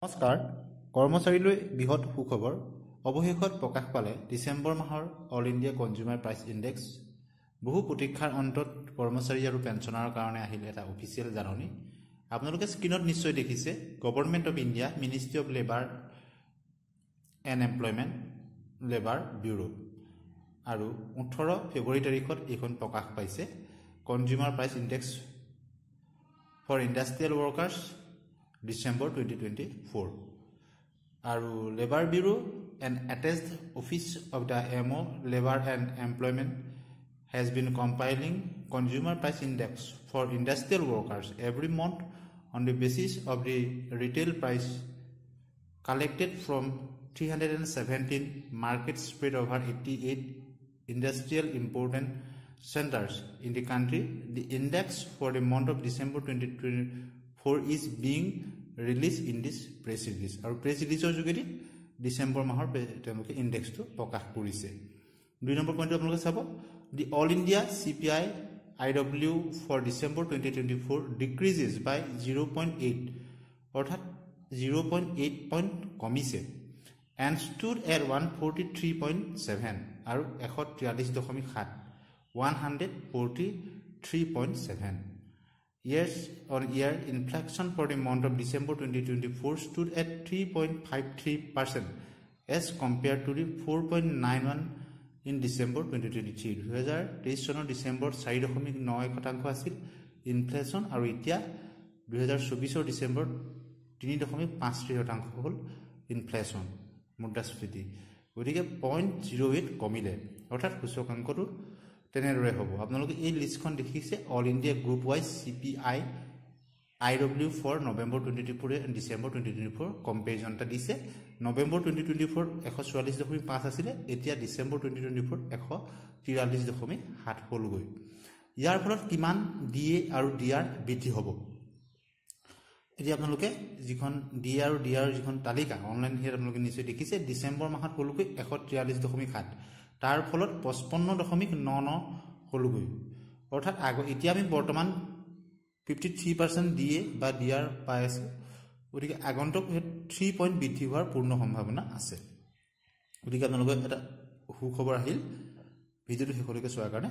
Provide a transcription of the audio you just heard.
নমস্কাৰ কৰ্মচাৰীলৈ বৃহৎ সুখবৰ অৱশেষত প্ৰকাশ পালে ডিসেম্বৰ মাহৰ all India consumer price index বহু প্ৰতীক্ষাৰ অন্তত কৰ্মচাৰী আৰু পেঞ্চনাৰৰ কাৰণে আহিল এটা অফিচিয়েল জাননী আপোনালোকে স্ক্ৰিনত নিশ্চয় দেখিছে government of India ministry of labour and employment labour bureau আৰু 18 ফেব্ৰুৱাৰী তাৰিখত এইখন প্ৰকাশ পাইছে consumer price index for industrial workers December 2024 Aru Labor Bureau and attached office of the MO Labor and Employment has been compiling consumer price index for industrial workers every month on the basis of the retail price collected from 317 markets spread over 88 industrial important centers in the country. The index for the month of December 2024 is being released in this press release. Our press release is jogedi December mahor temuke index to prakash korise. 2 number point apnaloke sabo the all India CPI IW for December 2024 decreases by 0.8 orthat 0.8 point komise and stood at 143.7 aru 143.7 143.7 year-on-year inflation for the month of December 2024 stood at 3.53% as compared to the 4.91 in December 2023. 2023 চনৰ ডিসেম্বৰ 4.9% আছিল inflation আৰু এতিয়া 2024 ডিসেম্বৰ 3.53% হ'ল inflation মুদ্ৰাস্ফীতি গতিকে 0.08 কমিলে অৰ্থাৎ সূচকাংকটো তেনেদৰে হ'ব আপোনালোকে এই লিষ্টখন দেখিছে all India group wise CPI IW for November 2024 and December 2024 কম্পেৰিজনটা দিছে নৱেম্বৰ 2024 144.5 আছিল এতিয়া ডিসেম্বৰ 2024 143.7 হ'লগৈ ইয়াৰ ফলত কিমান ডিএ আৰু ডিআৰ বৃদ্ধি হ'ব এতিয়া আপোনালোকে যিখন ডি আৰু ডিআৰ যিখন তালিকা অনলাইন হেৰ আপোনালোকে নিশ্চয় দেখিছে ডিসেম্বৰ মাহত হ'লগৈ 143.7 তাৰ ফলত 55.99 হ'লগৈ অৰ্থাৎ এতিয়া আমি বৰ্তমান 53% ডিএ বা ডিআৰ পাই আছে গতিকে আগন্তুক 3 পইণ্ট বৃদ্ধি হোৱাৰ পূৰ্ণ সম্ভাৱনা আছে গতিকে আপোনালোকে এটা সুখবৰ আহিল ভিডিঅ'টো শেষলৈকে চোৱাৰ কাৰণে